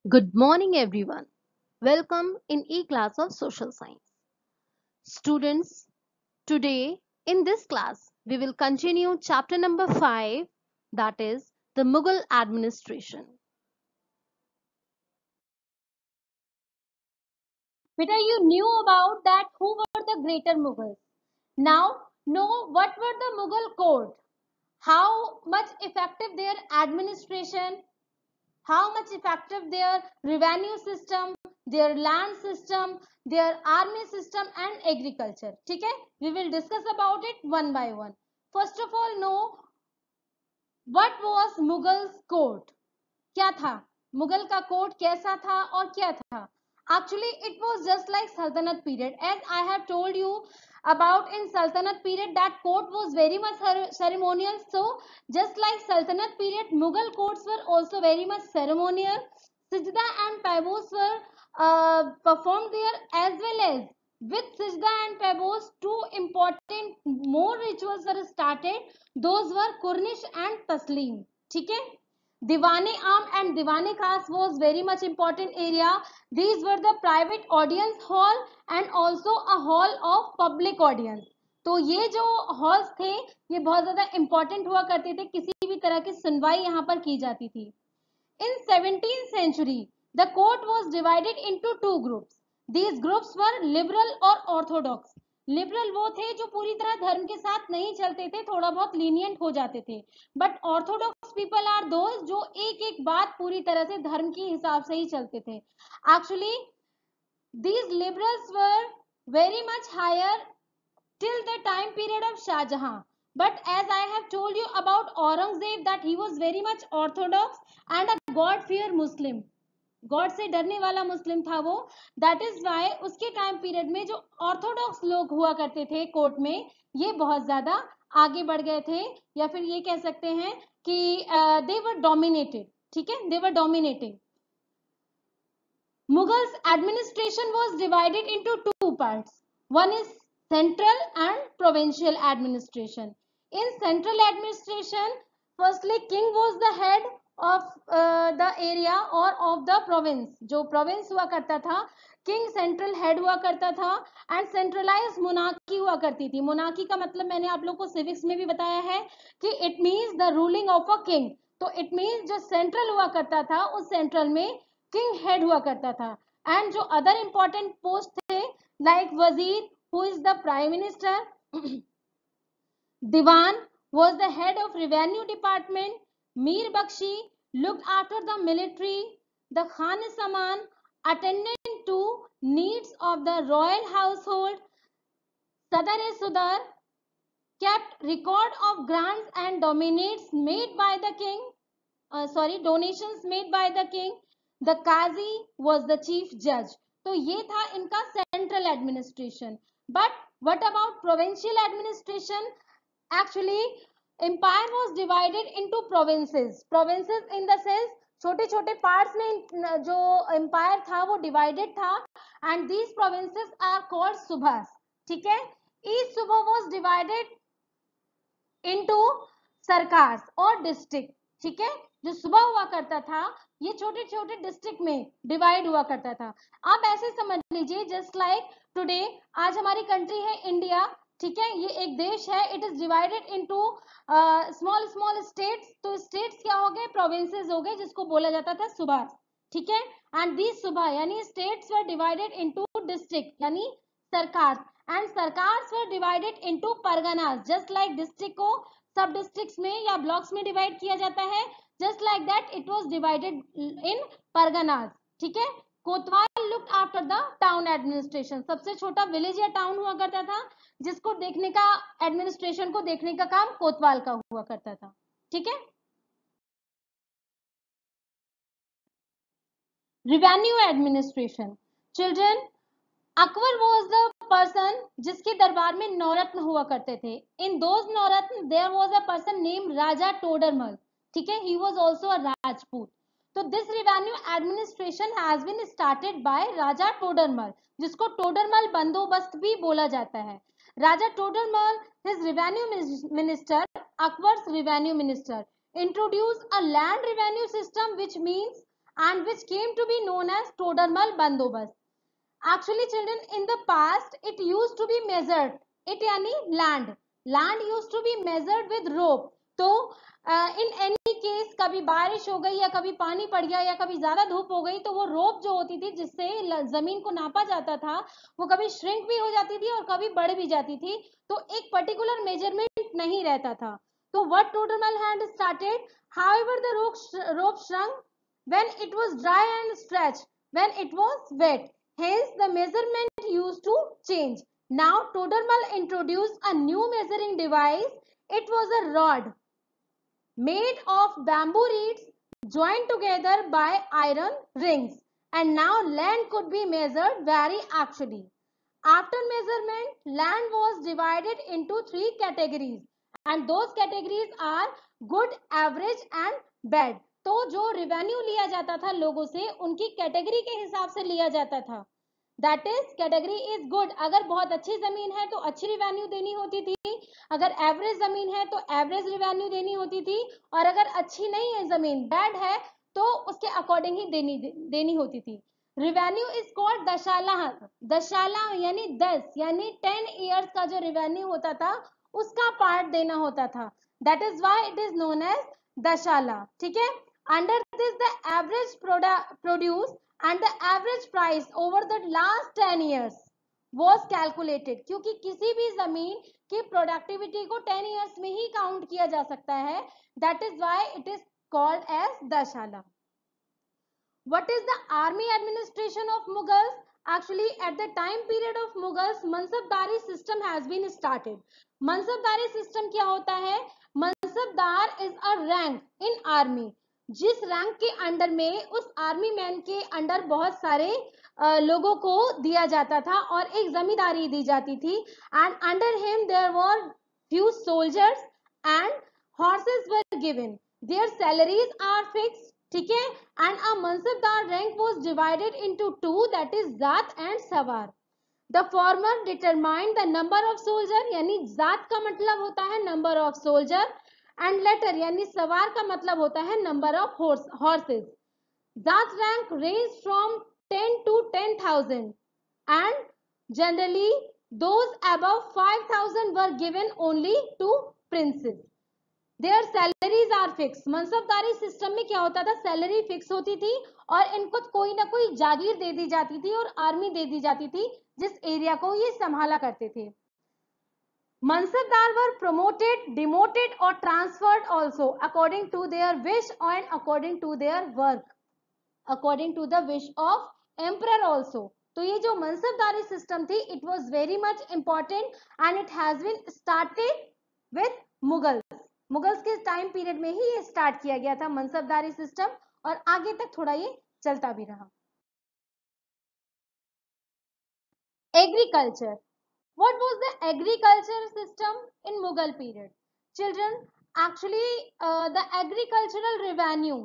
Good morning, everyone. Welcome in E-class of Social Science. Students, today in this class, we will continue chapter number 5, that is the Mughal administration. Beta, you knew about that who were the greater Mughals. Now, know what were the Mughal court, how much effective their administration, how much effective their revenue system, their land system, their army system and agriculture. ठीक है? We will discuss about it one by one. First of all, know what was Mughals court. क्या था? मुगल का court कैसा था और क्या था? Actually, it was just like Sultanate period. As I have told you about in Sultanate period, that court was very much ceremonial. So, just like Sultanate period, Mughal courts were also very much ceremonial. Sajda and Paibos were performed there, as well as with Sajda and Paibos, two important more rituals were started. Those were Kurnish and Taslim. ठीक है? Diwane Am and Diwane Khas was very much important area. These were the private audience hall and also a hall of public audience. तो ये जो halls थे ये बहुत ज्यादा important हुआ करते थे, किसी भी तरह की सुनवाई यहाँ पर की जाती थी. In 17th century, the court was divided into two groups. These groups were liberal or orthodox. Liberal वो थे जो पूरी तरह धर्म के साथ नहीं चलते थे, थोड़ा बहुत लीनियंट हो जाते थे. But orthodox people are those जो एक एक बात पूरी तरह से धर्म के हिसाब से ही चलते थे. Actually these liberals were very much higher till the time period of Shah Jahan. But as I have told you about Aurangzeb, that he was very much orthodox and a God fear Muslim. God से डरने वाला मुस्लिम था वो. That is why उसके time period में जो Orthodox लोग हुआ करते थे कोर्ट में, ये बहुत ज्यादा आगे बढ़ गए थे, या फिर ये कह सकते हैं कि दे वर डोमिनेटेड. ठीक है, दे वर dominating. Mughals administration was divided into two parts. One is central and provincial administration. In central administration, firstly king was the head of the area or of the province. जो province हुआ करता था, king central head हुआ करता था and centralized monarchy हुआ करती थी. monarchy का मतलब मैंने आप लोग को civics में भी बताया है कि it means the ruling of a king. तो it means जो central हुआ करता था उस central में किंग हेड हुआ करता था. एंड जो अदर इंपॉर्टेंट पोस्ट थे लाइक वजीर who is the prime minister, दिवान was the head of revenue department, Mir Bakshi looked after the military, the Khan Saman attended to needs of the royal household, Sadar-e-Sudar kept record of grants and donations made by the king, donations made by the king. The Qazi was the chief judge. तो ये था इनका central administration. But what about provincial administration? Actually empire was divided into provinces. Provinces in the sense छोटे छोटे parts में जो empire था वो डिवाइडेड था. And these provinces are called subahs. ठीक है, ईच सुबा वाज डिवाइडेड इनटू सरकार और डिस्ट्रिक्ट. ठीक है, जो सुबह हुआ करता था ये छोटे छोटे डिस्ट्रिक्ट में डिवाइड हुआ करता था. आप ऐसे समझ लीजिए जस्ट लाइक टुडे, आज हमारी कंट्री है इंडिया. ठीक है, ये एक देश है. It is divided into small small states. तो स्टेट्स क्या हो गए? प्रोविंसेस हो गए, जिसको बोला जाता था सुबह. ठीक है, एंड दिस सुबह यानी states were divided into district यानी sarkar, and sarkars were divided into parganas. Just like district को सब डिस्ट्रिक्ट्स में या ब्लॉक्स में डिवाइड किया जाता है, just like that it was divided in parganas. ठीक है, कोतवाल looked after the town administration. सबसे छोटा विलेज या टाउन हुआ करता था जिसको देखने का, एडमिनिस्ट्रेशन को देखने का काम कोतवाल का हुआ करता था. ठीक है, revenue administration. Children, Akbar was the person जिसके दरबार में नौरत्न हुआ करते थे. In those nauratna there was a person name Raja Todarmal. ठीक है, he was also a Rajput. तो this revenue administration has been started by Raja Todarmal, जिसको टोडरमल बंदोबस्त भी बोला जाता है. Raja Todarmal, his revenue minister, Akbar's revenue minister, introduce a land revenue system which means and which came to be known as Todermal Bandobast. Actually children, in the past it used to be measured, it यानी land used to be measured with rope. तो in any case कभी बारिश हो गई या कभी पानी पड़ गया या कभी ज्यादा धूप हो गई तो वो रोप जो होती थी जिससे जमीन को नापा जाता था वो कभी श्रिंक भी हो जाती थी और कभी बढ़ भी जाती थी, तो एक पर्टिकुलर मेजरमेंट नहीं रहता था. तो what Todermal hand started, however the rope shrunk when it was dry and stretched when it was wet. Hence, the measurement used to change. Now, Todermal introduced a new measuring device. It was a rod made of bamboo reeds joined together by iron rings. And now land could be measured very actually. After measurement, land was divided into 3 categories. And those categories are good, average and bad. तो जो revenue लिया जाता था लोगों से उनकी category के हिसाब से लिया जाता था. That is category is good, अगर बहुत अच्छी जमीन है तो अच्छी रिवेन्यू देनी होती थी, अगर एवरेज जमीन है तो एवरेज रिवेन्यू देनी होती थी, और अगर अच्छी नहीं है जमीन, बैड है, तो उसके अकॉर्डिंग ही देनी होती थी. Revenue is called Dashala. Dashala यानी 10 यानी 10 ईयर्स का जो रिवेन्यू होता था उसका पार्ट देना होता था. That is why it is known as Dashala. ठीक है. Under this the average produce and the average price over the last 10 years was calculated. क्योंकि किसी भी जमीन की प्रोडक्टिविटी को 10 years में ही काउंट किया जा सकता है. that is why it is called as dashala. What is the army administration of Mughals? Actually, at the time period of Mughals, mansabdari system has been started. mansabdari system क्या होता है? mansabdar is a rank in army. जिस rank के under में उस army man के under बहुत सारे लोगों को दिया जाता था और एक जमींदारी दी जाती थी. And under him there were few soldiers and horses were given. Their salaries are fixed. ठीक है. And a mansabdar rank was divided into 2, that is zat and sawar. The former determined the number of soldier, यानी जात का मतलब होता है number of soldier, and latter यानी सवार का मतलब होता है number of horses. Zat rank range from 10 to 10,000 and generally those above 5,000 were given only to princes. Their salaries are fix. Mansabdari system में क्या होता था? सैलरी फिक्स होती थी और इनको कोई ना कोई जागीर दे दी जाती थी और आर्मी दे दी जाती थी जिस एरिया को ये संभाला करते थे. Mansabdar were promoted, demoted or transferred also according to their wish and according to their work, according to the wish of emperor also. तो ये जो मनसबदारी सिस्टम थी, it was very much important and it has been started with Mughals. Mughals के time period में ही ये start किया गया था मनसबदारी सिस्टम, और आगे तक थोड़ा ये चलता भी रहा. Agriculture. What was the agriculture system in Mughal period? Children, actually the agricultural revenue,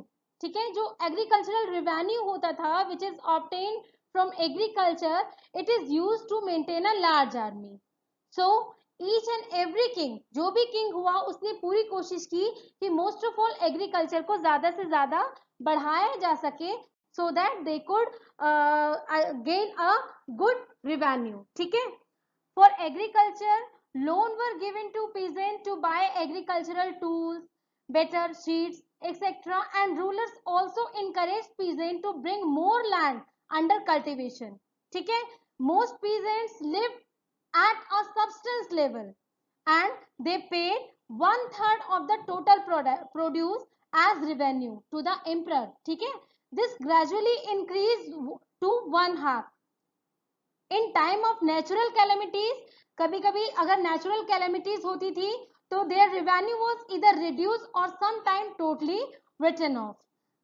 ठीक है, जो agricultural revenue होता था which is obtained from agriculture, it is used to maintain a large army. So each and every king, जो भी king हुआ उसने पूरी कोशिश की कि most of all agriculture को ज़्यादा से ज़्यादा बढ़ाया जा सके so that they could gain a good revenue. ठीक है. For agriculture, loan were given to peasants to buy agricultural tools, better seeds, etc. And rulers also encouraged peasants to bring more land under cultivation. ठीक है. Most peasants lived at a subsistence level and they paid 1/3 of the total produce as revenue to the emperor. ठीक है. This gradually increased to 1/2. In time of natural calamities, कभी कभी अगर natural calamities होती थी तो their revenue was either reduce और some time totally written off.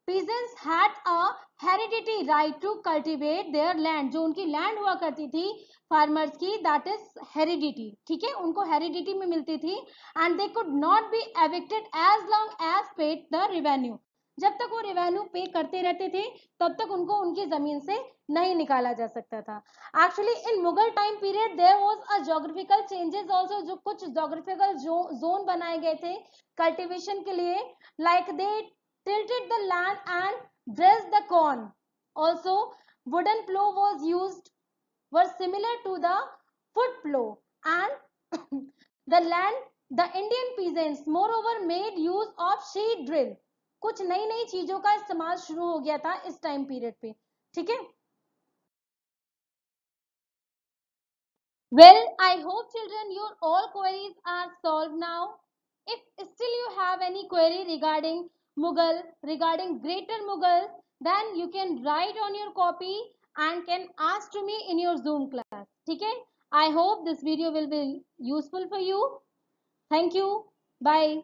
Peasants had a hereditary right to cultivate their land. जो उनकी लैंड हुआ करती थी फार्मर्स की, दैट इज हेरिडिटी. ठीक है. उनको हेरिडिटी में मिलती थी and they could not be evicted as long as paid the revenue. जब तक वो रेवेन्यू पे करते रहते थे तब तक उनको उनकी जमीन से नहीं निकाला जा सकता था. Actually in Mughal time period there was a geographical changes also. जो कुछ ज्योग्राफिकल जोन बनाए गए थे कल्टीवेशन के लिए, like they tilted the land and dress the corn. Also, wooden plow was used, were similar to the foot plow, and the Indian peasants moreover made use of sheet drill. कुछ नई नई चीजों का इस्तेमाल शुरू हो गया था इस टाइम पीरियड पे. ठीक है. Well, I hope children your all queries are solved now. If still you have any query regarding Mughal, regarding Greater Mughal, then you can write on your copy and can ask to me in your Zoom class. Okay? I hope this video will be useful for you. Thank you. Bye.